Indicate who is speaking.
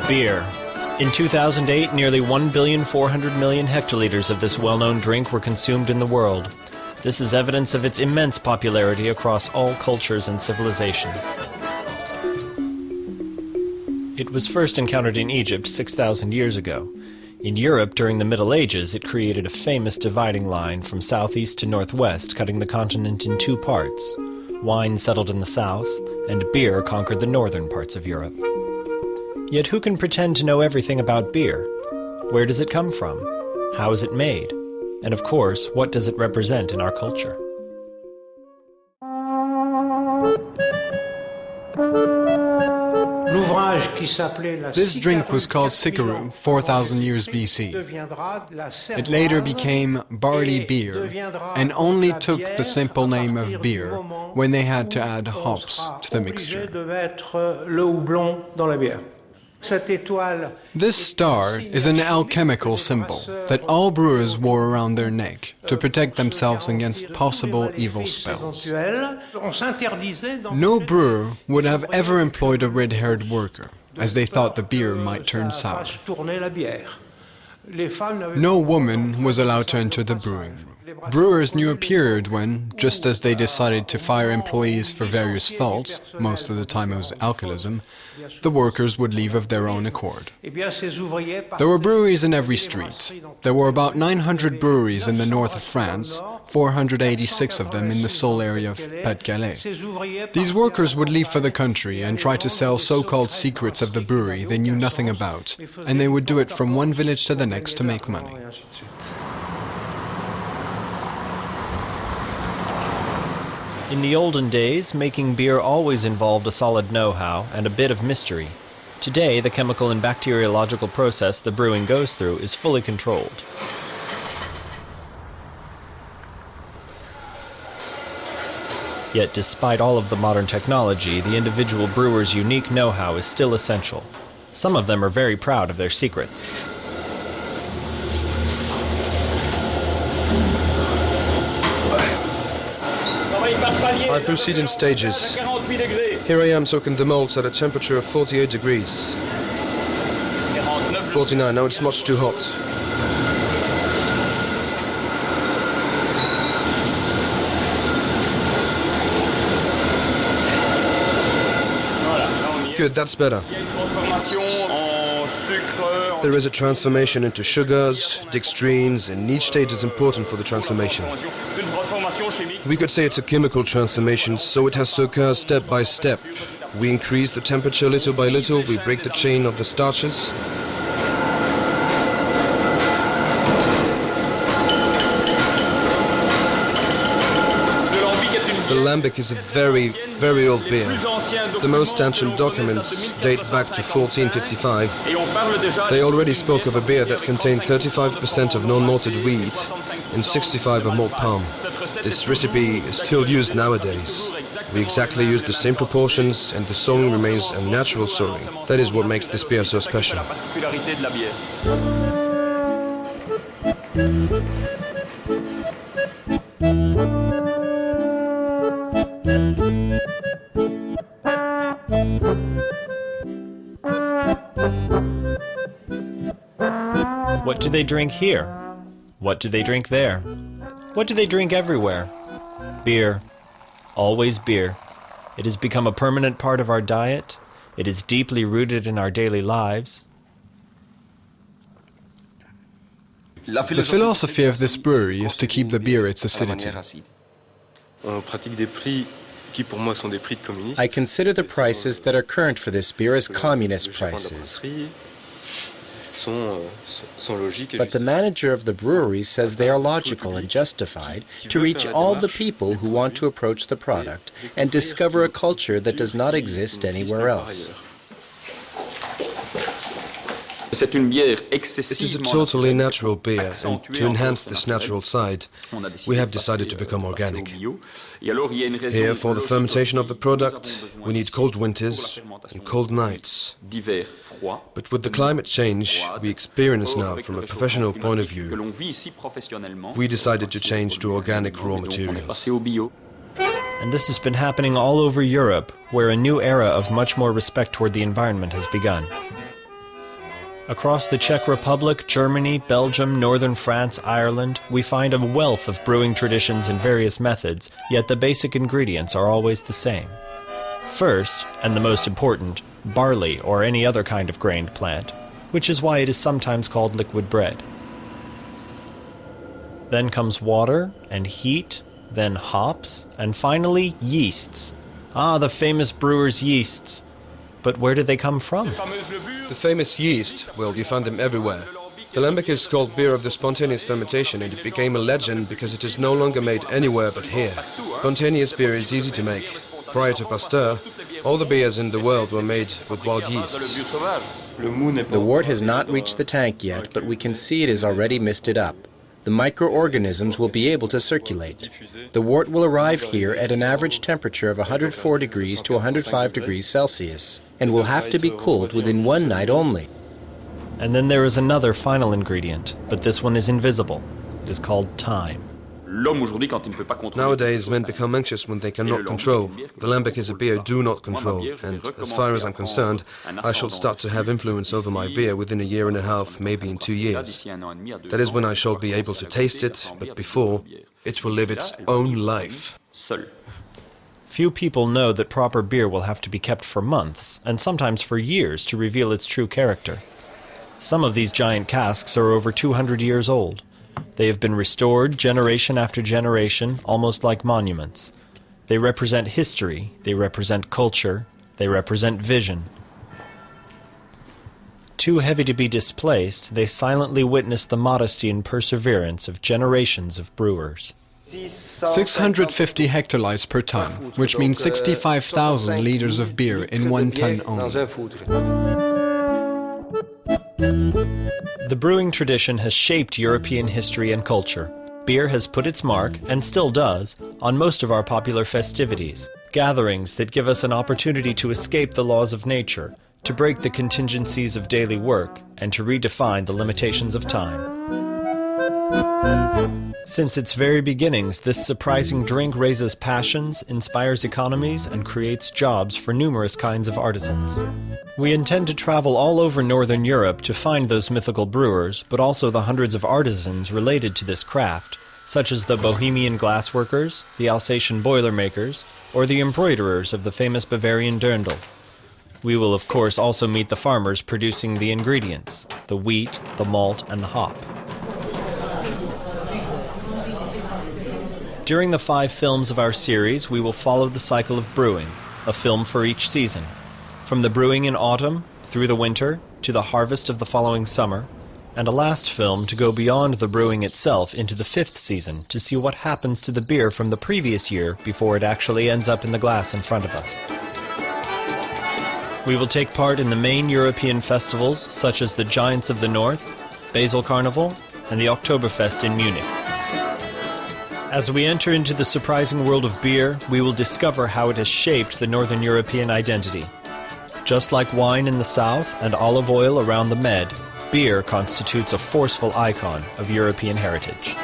Speaker 1: Beer. In 2008, nearly 1,400,000,000 hectoliters of this well-known drink were consumed in the world. This is evidence of its immense popularity across all cultures and civilizations. It was first encountered in Egypt 6,000 years ago. In Europe, during the Middle Ages, it created a famous dividing line from southeast to northwest, cutting the continent in two parts. Wine settled in the south, and beer conquered the northern parts of Europe. Yet who can pretend to know everything about beer? Where does it come from? How is it made? And of course, what does it represent in our culture?
Speaker 2: This drink was called Sikkeru 4,000 years BC. It later became barley beer and only took the simple name of beer when they had to add hops to the mixture. This star is an alchemical symbol that all brewers wore around their neck to protect themselves against possible evil spells. No brewer would have ever employed a red-haired worker, as they thought the beer might turn sour. No woman was allowed to enter the brewing room. Brewers knew a period when, just as they decided to fire employees for various faults, most of the time it was alcoholism, the workers would leave of their own accord. There were breweries in every street. There were about 900 breweries in the north of France, 486 of them in the sole area of Pas-de-Calais. These workers would leave for the country and try to sell so-called secrets of the brewery they knew nothing about, and they would do it from one village to the next to make money.
Speaker 1: In the olden days, making beer always involved a solid know-how and a bit of mystery. Today, the chemical and bacteriological process the brewing goes through is fully controlled. Yet, despite all of the modern technology, the individual brewer's unique know-how is still essential. Some of them are very proud of their secrets.
Speaker 3: I proceed in stages. Here I am soaking the malts at a temperature of 48 degrees. 49, now it's much too hot. Good, that's better. There is a transformation into sugars, dextrins, and each stage is important for the transformation. We could say it's a chemical transformation, so it has to occur step by step. We increase the temperature little by little, we break the chain of the starches. The Lambic is a very, very old beer. The most ancient documents date back to 1455. They already spoke of a beer that contained 35% of non-malted wheat and 65% of malt palm. This recipe is still used nowadays. We exactly use the same proportions and the sowing remains a natural sowing. That is what makes this beer so special.
Speaker 1: What do they drink here? What do they drink there? What do they drink everywhere? Beer. Always beer. It has become a permanent part of our diet. It is deeply rooted in our daily lives.
Speaker 2: The philosophy of this brewery is to keep the beer its acidity.
Speaker 4: I consider the prices that are current for this beer as communist prices. But the manager of the brewery says they are logical and justified to reach all the people who want to approach the product and discover a culture that does not exist anywhere else.
Speaker 3: It is a totally natural beer, and to enhance this natural side, we have decided to become organic. Here, for the fermentation of the product, we need cold winters and cold nights. But with the climate change we experience now from a professional point of view, we decided to change to organic raw materials.
Speaker 1: And this has been happening all over Europe, where a new era of much more respect toward the environment has begun. Across the Czech Republic, Germany, Belgium, northern France, Ireland, we find a wealth of brewing traditions and various methods, yet the basic ingredients are always the same. First, and the most important, barley or any other kind of grained plant, which is why it is sometimes called liquid bread. Then comes water and heat, then hops, and finally yeasts. Ah, the famous brewer's yeasts. But where did they come from?
Speaker 3: The famous yeast, well, you find them everywhere. The lambic is called beer of the spontaneous fermentation, and it became a legend because it is no longer made anywhere but here. Spontaneous beer is easy to make. Prior to Pasteur, all the beers in the world were made with wild yeasts.
Speaker 4: The wort has not reached the tank yet, but we can see it is already misted up. The microorganisms will be able to circulate. The wort will arrive here at an average temperature of 104 degrees to 105 degrees Celsius, and will have to be cooled within one night only.
Speaker 1: And then there is another final ingredient, but this one is invisible. It is called time.
Speaker 3: Nowadays, men become anxious when they cannot control. The lambic is a beer do not control, and as far as I'm concerned, I shall start to have influence over my beer within a year and a half, maybe in 2 years. That is when I shall be able to taste it, but before, it will live its own life.
Speaker 1: Few people know that proper beer will have to be kept for months, and sometimes for years, to reveal its true character. Some of these giant casks are over 200 years old. They have been restored generation after generation, almost like monuments. They represent history, they represent culture, they represent vision. Too heavy to be displaced, they silently witness the modesty and perseverance of generations of brewers.
Speaker 2: 650 hectolitres per ton, which means 65,000 liters of beer in 1 ton only.
Speaker 1: The brewing tradition has shaped European history and culture. Beer has put its mark, and still does, on most of our popular festivities, gatherings that give us an opportunity to escape the laws of nature, to break the contingencies of daily work, and to redefine the limitations of time. Since its very beginnings, this surprising drink raises passions, inspires economies, and creates jobs for numerous kinds of artisans. We intend to travel all over Northern Europe to find those mythical brewers, but also the hundreds of artisans related to this craft, such as the Bohemian glassworkers, the Alsatian boilermakers, or the embroiderers of the famous Bavarian dirndl. We will, of course, also meet the farmers producing the ingredients, the wheat, the malt, and the hop. During the 5 films of our series, we will follow the cycle of brewing, a film for each season. From the brewing in autumn, through the winter, to the harvest of the following summer, and a last film to go beyond the brewing itself into the 5th season to see what happens to the beer from the previous year before it actually ends up in the glass in front of us. We will take part in the main European festivals such as the Giants of the North, Basel Carnival, and the Oktoberfest in Munich. As we enter into the surprising world of beer, we will discover how it has shaped the Northern European identity. Just like wine in the south and olive oil around the Med, beer constitutes a forceful icon of European heritage.